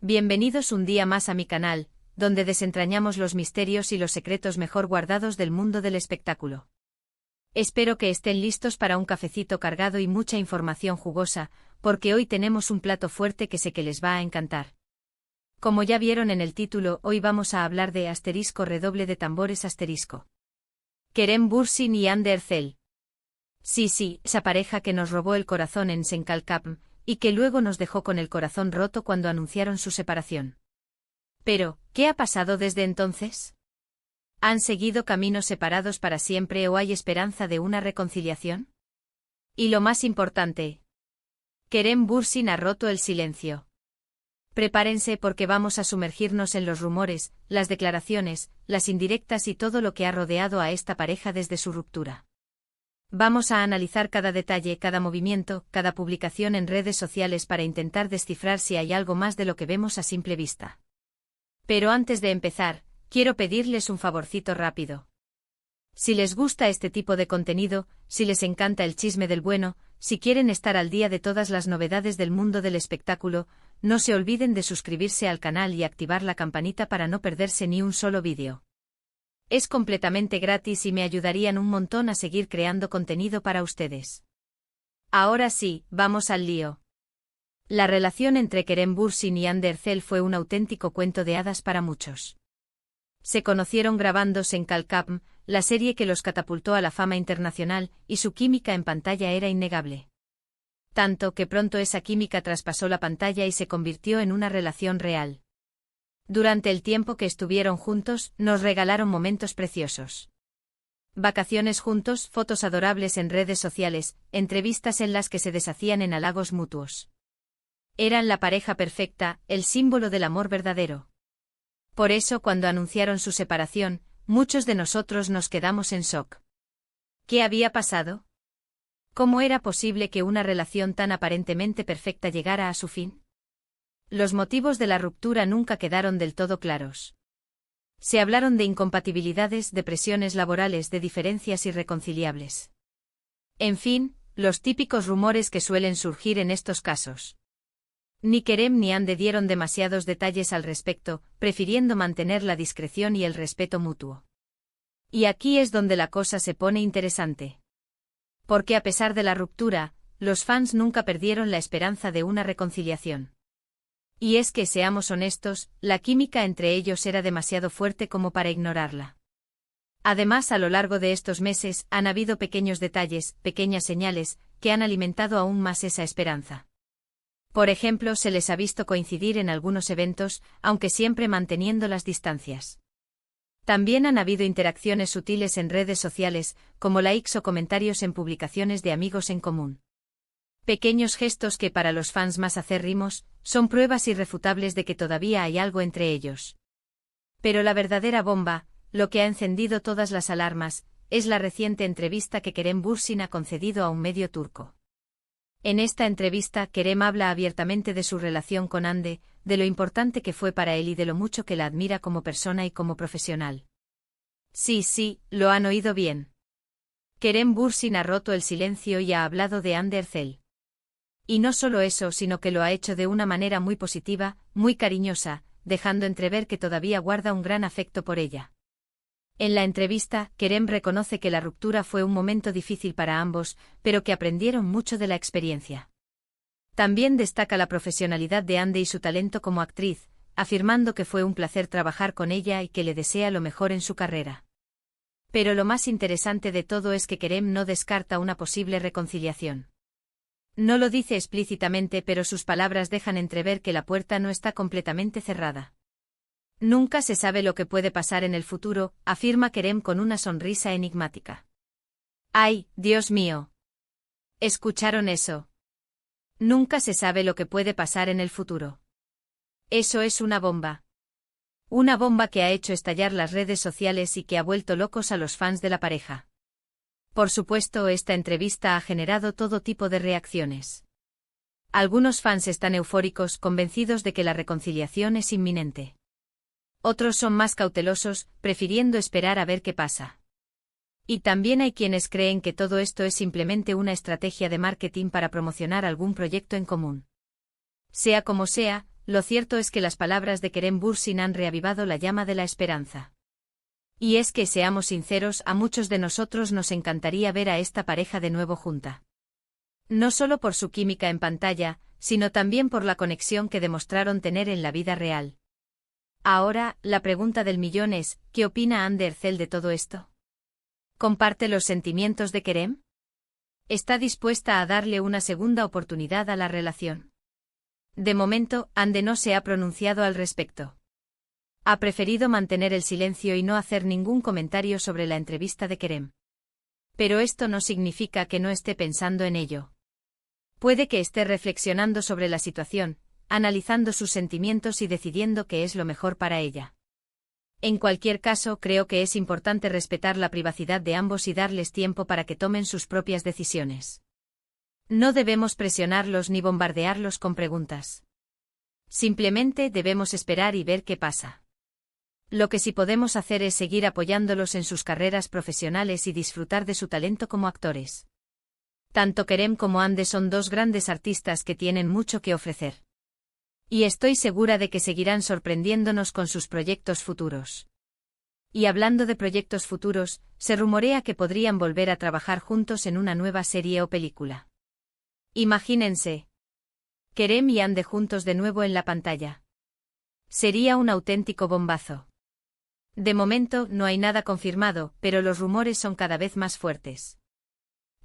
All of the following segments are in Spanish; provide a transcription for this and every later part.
Bienvenidos un día más a mi canal, donde desentrañamos los misterios y los secretos mejor guardados del mundo del espectáculo. Espero que estén listos para un cafecito cargado y mucha información jugosa, porque hoy tenemos un plato fuerte que sé que les va a encantar. Como ya vieron en el título, hoy vamos a hablar de redoble de tambores *. Kerem Bürsin y Hande Erçel. Sí, esa pareja que nos robó el corazón en Senkalkapm, y que luego nos dejó con el corazón roto cuando anunciaron su separación. Pero, ¿qué ha pasado desde entonces? ¿Han seguido caminos separados para siempre o hay esperanza de una reconciliación? Y lo más importante, Kerem Bürsin ha roto el silencio. Prepárense porque vamos a sumergirnos en los rumores, las declaraciones, las indirectas y todo lo que ha rodeado a esta pareja desde su ruptura. Vamos a analizar cada detalle, cada movimiento, cada publicación en redes sociales para intentar descifrar si hay algo más de lo que vemos a simple vista. Pero antes de empezar, quiero pedirles un favorcito rápido. Si les gusta este tipo de contenido, si les encanta el chisme del bueno, si quieren estar al día de todas las novedades del mundo del espectáculo, no se olviden de suscribirse al canal y activar la campanita para no perderse ni un solo vídeo. Es completamente gratis y me ayudarían un montón a seguir creando contenido para ustedes. Ahora sí, vamos al lío. La relación entre Kerem Bürsin y Hande Erçel fue un auténtico cuento de hadas para muchos. Se conocieron grabando Senkalkapm, la serie que los catapultó a la fama internacional, y su química en pantalla era innegable. Tanto que pronto esa química traspasó la pantalla y se convirtió en una relación real. Durante el tiempo que estuvieron juntos, nos regalaron momentos preciosos. Vacaciones juntos, fotos adorables en redes sociales, entrevistas en las que se deshacían en halagos mutuos. Eran la pareja perfecta, el símbolo del amor verdadero. Por eso cuando anunciaron su separación, muchos de nosotros nos quedamos en shock. ¿Qué había pasado? ¿Cómo era posible que una relación tan aparentemente perfecta llegara a su fin? Los motivos de la ruptura nunca quedaron del todo claros. Se hablaron de incompatibilidades, de presiones laborales, de diferencias irreconciliables. En fin, los típicos rumores que suelen surgir en estos casos. Ni Kerem ni Hande dieron demasiados detalles al respecto, prefiriendo mantener la discreción y el respeto mutuo. Y aquí es donde la cosa se pone interesante. Porque a pesar de la ruptura, los fans nunca perdieron la esperanza de una reconciliación. Y es que, seamos honestos, la química entre ellos era demasiado fuerte como para ignorarla. Además, a lo largo de estos meses, han habido pequeños detalles, pequeñas señales, que han alimentado aún más esa esperanza. Por ejemplo, se les ha visto coincidir en algunos eventos, aunque siempre manteniendo las distancias. También han habido interacciones sutiles en redes sociales, como likes o comentarios en publicaciones de amigos en común. Pequeños gestos que para los fans más acérrimos, son pruebas irrefutables de que todavía hay algo entre ellos. Pero la verdadera bomba, lo que ha encendido todas las alarmas, es la reciente entrevista que Kerem Bürsin ha concedido a un medio turco. En esta entrevista, Kerem habla abiertamente de su relación con Hande, de lo importante que fue para él y de lo mucho que la admira como persona y como profesional. Sí, lo han oído bien. Kerem Bürsin ha roto el silencio y ha hablado de Hande Erçel. Y no solo eso, sino que lo ha hecho de una manera muy positiva, muy cariñosa, dejando entrever que todavía guarda un gran afecto por ella. En la entrevista, Kerem reconoce que la ruptura fue un momento difícil para ambos, pero que aprendieron mucho de la experiencia. También destaca la profesionalidad de Hande y su talento como actriz, afirmando que fue un placer trabajar con ella y que le desea lo mejor en su carrera. Pero lo más interesante de todo es que Kerem no descarta una posible reconciliación. No lo dice explícitamente, pero sus palabras dejan entrever que la puerta no está completamente cerrada. Nunca se sabe lo que puede pasar en el futuro, afirma Kerem con una sonrisa enigmática. ¡Ay, Dios mío! ¿Escucharon eso? Nunca se sabe lo que puede pasar en el futuro. Eso es una bomba. Una bomba que ha hecho estallar las redes sociales y que ha vuelto locos a los fans de la pareja. Por supuesto, esta entrevista ha generado todo tipo de reacciones. Algunos fans están eufóricos, convencidos de que la reconciliación es inminente. Otros son más cautelosos, prefiriendo esperar a ver qué pasa. Y también hay quienes creen que todo esto es simplemente una estrategia de marketing para promocionar algún proyecto en común. Sea como sea, lo cierto es que las palabras de Kerem Bürsin han reavivado la llama de la esperanza. Y es que, seamos sinceros, a muchos de nosotros nos encantaría ver a esta pareja de nuevo junta. No solo por su química en pantalla, sino también por la conexión que demostraron tener en la vida real. Ahora, la pregunta del millón es, ¿qué opina Hande Erçel de todo esto? ¿Comparte los sentimientos de Kerem? ¿Está dispuesta a darle una segunda oportunidad a la relación? De momento, Hande no se ha pronunciado al respecto. Ha preferido mantener el silencio y no hacer ningún comentario sobre la entrevista de Kerem. Pero esto no significa que no esté pensando en ello. Puede que esté reflexionando sobre la situación, analizando sus sentimientos y decidiendo qué es lo mejor para ella. En cualquier caso, creo que es importante respetar la privacidad de ambos y darles tiempo para que tomen sus propias decisiones. No debemos presionarlos ni bombardearlos con preguntas. Simplemente debemos esperar y ver qué pasa. Lo que sí podemos hacer es seguir apoyándolos en sus carreras profesionales y disfrutar de su talento como actores. Tanto Kerem como Hande son dos grandes artistas que tienen mucho que ofrecer. Y estoy segura de que seguirán sorprendiéndonos con sus proyectos futuros. Y hablando de proyectos futuros, se rumorea que podrían volver a trabajar juntos en una nueva serie o película. Imagínense. Kerem y Hande juntos de nuevo en la pantalla. Sería un auténtico bombazo. De momento no hay nada confirmado, pero los rumores son cada vez más fuertes.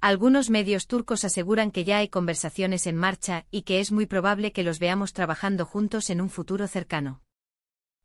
Algunos medios turcos aseguran que ya hay conversaciones en marcha y que es muy probable que los veamos trabajando juntos en un futuro cercano.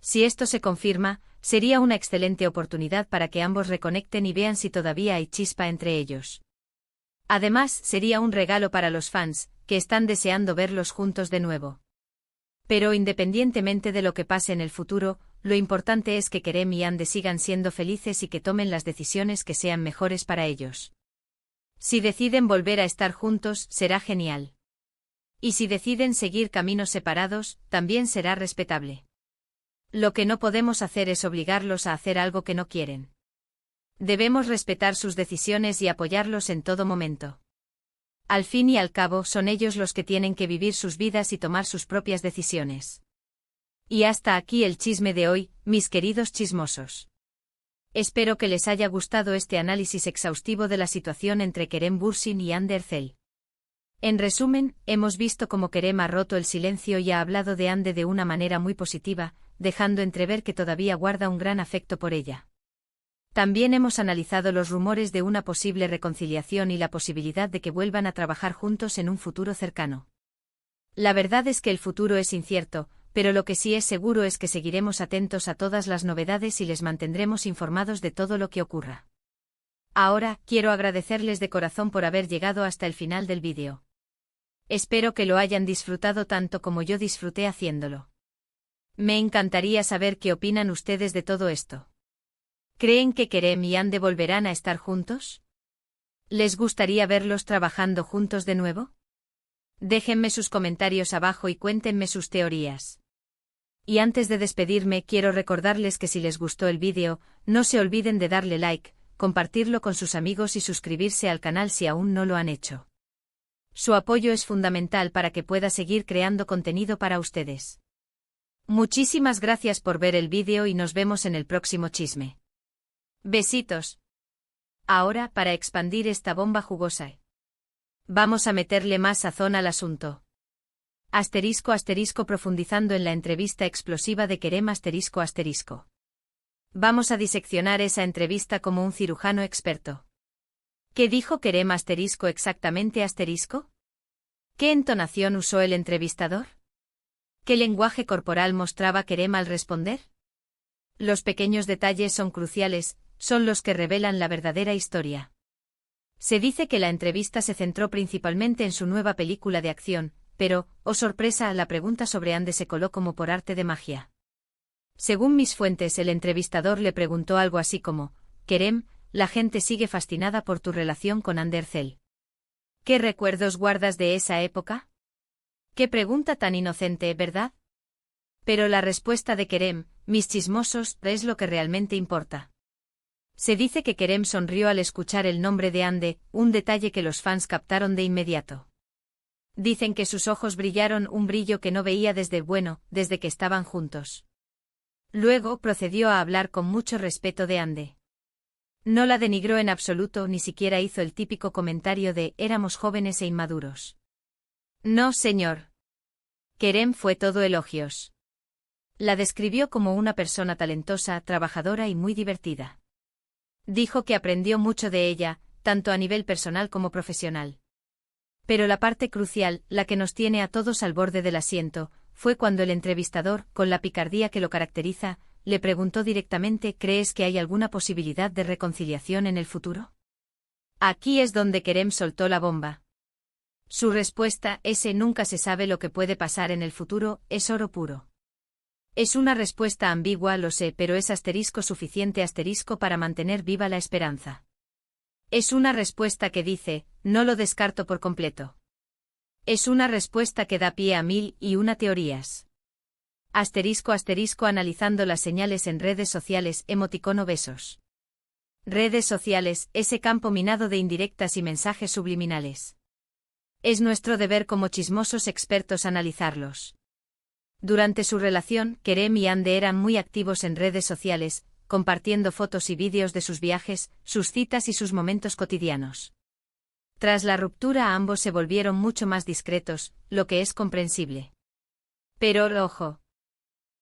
Si esto se confirma, sería una excelente oportunidad para que ambos reconecten y vean si todavía hay chispa entre ellos. Además, sería un regalo para los fans, que están deseando verlos juntos de nuevo. Pero independientemente de lo que pase en el futuro, lo importante es que Kerem y Hande sigan siendo felices y que tomen las decisiones que sean mejores para ellos. Si deciden volver a estar juntos, será genial. Y si deciden seguir caminos separados, también será respetable. Lo que no podemos hacer es obligarlos a hacer algo que no quieren. Debemos respetar sus decisiones y apoyarlos en todo momento. Al fin y al cabo, son ellos los que tienen que vivir sus vidas y tomar sus propias decisiones. Y hasta aquí el chisme de hoy, mis queridos chismosos. Espero que les haya gustado este análisis exhaustivo de la situación entre Kerem Bürsin y Hande Erçel. En resumen, hemos visto cómo Kerem ha roto el silencio y ha hablado de Hande de una manera muy positiva, dejando entrever que todavía guarda un gran afecto por ella. También hemos analizado los rumores de una posible reconciliación y la posibilidad de que vuelvan a trabajar juntos en un futuro cercano. La verdad es que el futuro es incierto, pero lo que sí es seguro es que seguiremos atentos a todas las novedades y les mantendremos informados de todo lo que ocurra. Ahora, quiero agradecerles de corazón por haber llegado hasta el final del vídeo. Espero que lo hayan disfrutado tanto como yo disfruté haciéndolo. Me encantaría saber qué opinan ustedes de todo esto. ¿Creen que Kerem y Hande volverán a estar juntos? ¿Les gustaría verlos trabajando juntos de nuevo? Déjenme sus comentarios abajo y cuéntenme sus teorías. Y antes de despedirme, quiero recordarles que si les gustó el vídeo, no se olviden de darle like, compartirlo con sus amigos y suscribirse al canal si aún no lo han hecho. Su apoyo es fundamental para que pueda seguir creando contenido para ustedes. Muchísimas gracias por ver el vídeo y nos vemos en el próximo chisme. Besitos. Ahora, para expandir esta bomba jugosa, vamos a meterle más sazón al asunto. *** profundizando en la entrevista explosiva de Kerem ***. Vamos a diseccionar esa entrevista como un cirujano experto. ¿Qué dijo Kerem exactamente ***? ¿Qué entonación usó el entrevistador? ¿Qué lenguaje corporal mostraba Kerem al responder? Los pequeños detalles son cruciales, son los que revelan la verdadera historia. Se dice que la entrevista se centró principalmente en su nueva película de acción, pero, oh sorpresa, la pregunta sobre Hande se coló como por arte de magia. Según mis fuentes, el entrevistador le preguntó algo así como: Kerem, la gente sigue fascinada por tu relación con Hande Erçel. ¿Qué recuerdos guardas de esa época? Qué pregunta tan inocente, ¿verdad? Pero la respuesta de Kerem, mis chismosos, es lo que realmente importa. Se dice que Kerem sonrió al escuchar el nombre de Hande, un detalle que los fans captaron de inmediato. Dicen que sus ojos brillaron un brillo que no veía desde que estaban juntos. Luego procedió a hablar con mucho respeto de Ande. No la denigró en absoluto, ni siquiera hizo el típico comentario de éramos jóvenes e inmaduros. No, señor. Kerem fue todo elogios. La describió como una persona talentosa, trabajadora y muy divertida. Dijo que aprendió mucho de ella, tanto a nivel personal como profesional. Pero la parte crucial, la que nos tiene a todos al borde del asiento, fue cuando el entrevistador, con la picardía que lo caracteriza, le preguntó directamente: ¿crees que hay alguna posibilidad de reconciliación en el futuro? Aquí es donde Kerem soltó la bomba. Su respuesta, ese nunca se sabe lo que puede pasar en el futuro, es oro puro. Es una respuesta ambigua, lo sé, pero es suficiente para mantener viva la esperanza. Es una respuesta que dice, no lo descarto por completo. Es una respuesta que da pie a 1001 teorías. Analizando las señales en redes sociales, emoticono besos. Redes sociales, ese campo minado de indirectas y mensajes subliminales. Es nuestro deber como chismosos expertos analizarlos. Durante su relación, Kerem y Ande eran muy activos en redes sociales, compartiendo fotos y vídeos de sus viajes, sus citas y sus momentos cotidianos. Tras la ruptura, ambos se volvieron mucho más discretos, lo que es comprensible. Pero, ojo.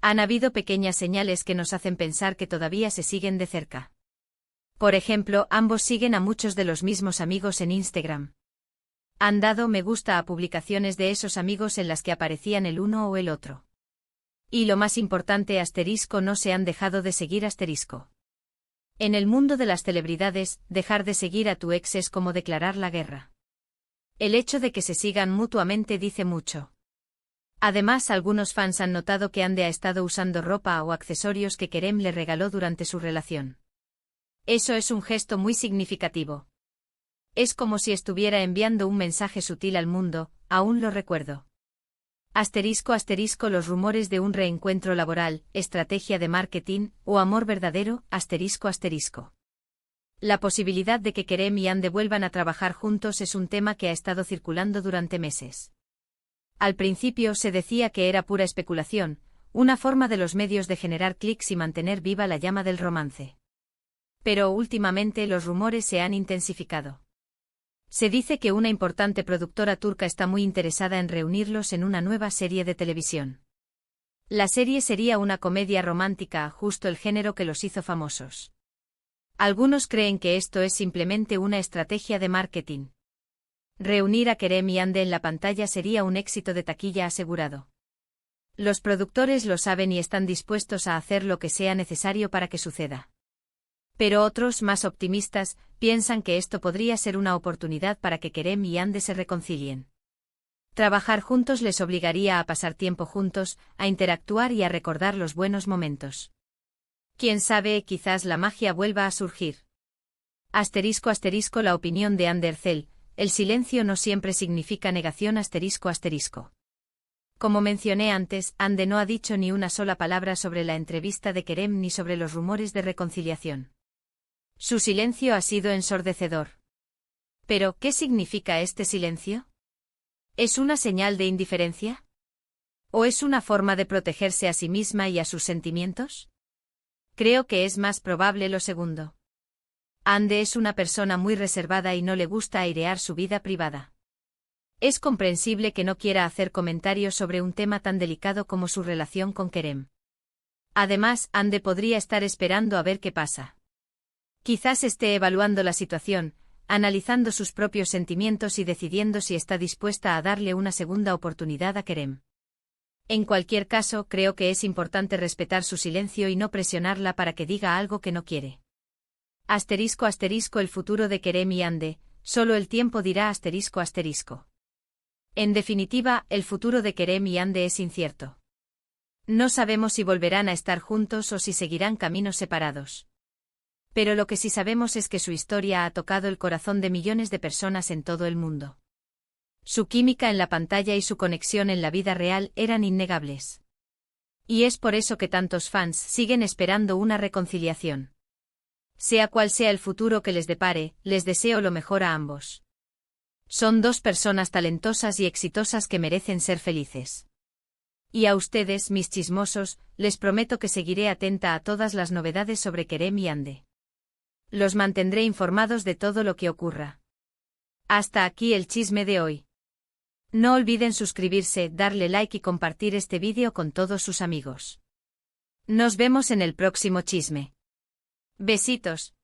Han habido pequeñas señales que nos hacen pensar que todavía se siguen de cerca. Por ejemplo, ambos siguen a muchos de los mismos amigos en Instagram. Han dado me gusta a publicaciones de esos amigos en las que aparecían el uno o el otro. Y lo más importante, no se han dejado de seguir . En el mundo de las celebridades, dejar de seguir a tu ex es como declarar la guerra. El hecho de que se sigan mutuamente dice mucho. Además, algunos fans han notado que Ande ha estado usando ropa o accesorios que Kerem le regaló durante su relación. Eso es un gesto muy significativo. Es como si estuviera enviando un mensaje sutil al mundo, aún lo recuerdo. Los rumores de un reencuentro laboral, estrategia de marketing, o amor verdadero, La posibilidad de que Kerem y Ande vuelvan a trabajar juntos es un tema que ha estado circulando durante meses. Al principio se decía que era pura especulación, una forma de los medios de generar clics y mantener viva la llama del romance. Pero últimamente los rumores se han intensificado. Se dice que una importante productora turca está muy interesada en reunirlos en una nueva serie de televisión. La serie sería una comedia romántica, justo el género que los hizo famosos. Algunos creen que esto es simplemente una estrategia de marketing. Reunir a Kerem y Ande en la pantalla sería un éxito de taquilla asegurado. Los productores lo saben y están dispuestos a hacer lo que sea necesario para que suceda. Pero otros, más optimistas, piensan que esto podría ser una oportunidad para que Kerem y Ande se reconcilien. Trabajar juntos les obligaría a pasar tiempo juntos, a interactuar y a recordar los buenos momentos. Quién sabe, quizás la magia vuelva a surgir. La opinión de Ande Ercel: el silencio no siempre significa negación. Como mencioné antes, Ande no ha dicho ni una sola palabra sobre la entrevista de Kerem ni sobre los rumores de reconciliación. Su silencio ha sido ensordecedor. ¿Pero qué significa este silencio? ¿Es una señal de indiferencia? ¿O es una forma de protegerse a sí misma y a sus sentimientos? Creo que es más probable lo segundo. Ande es una persona muy reservada y no le gusta airear su vida privada. Es comprensible que no quiera hacer comentarios sobre un tema tan delicado como su relación con Kerem. Además, Ande podría estar esperando a ver qué pasa. Quizás esté evaluando la situación, analizando sus propios sentimientos y decidiendo si está dispuesta a darle una segunda oportunidad a Kerem. En cualquier caso, creo que es importante respetar su silencio y no presionarla para que diga algo que no quiere. El futuro de Kerem y Ande, solo el tiempo dirá . En definitiva, el futuro de Kerem y Ande es incierto. No sabemos si volverán a estar juntos o si seguirán caminos separados. Pero lo que sí sabemos es que su historia ha tocado el corazón de millones de personas en todo el mundo. Su química en la pantalla y su conexión en la vida real eran innegables. Y es por eso que tantos fans siguen esperando una reconciliación. Sea cual sea el futuro que les depare, les deseo lo mejor a ambos. Son dos personas talentosas y exitosas que merecen ser felices. Y a ustedes, mis chismosos, les prometo que seguiré atenta a todas las novedades sobre Kerem y Hande. Los mantendré informados de todo lo que ocurra. Hasta aquí el chisme de hoy. No olviden suscribirse, darle like y compartir este vídeo con todos sus amigos. Nos vemos en el próximo chisme. Besitos.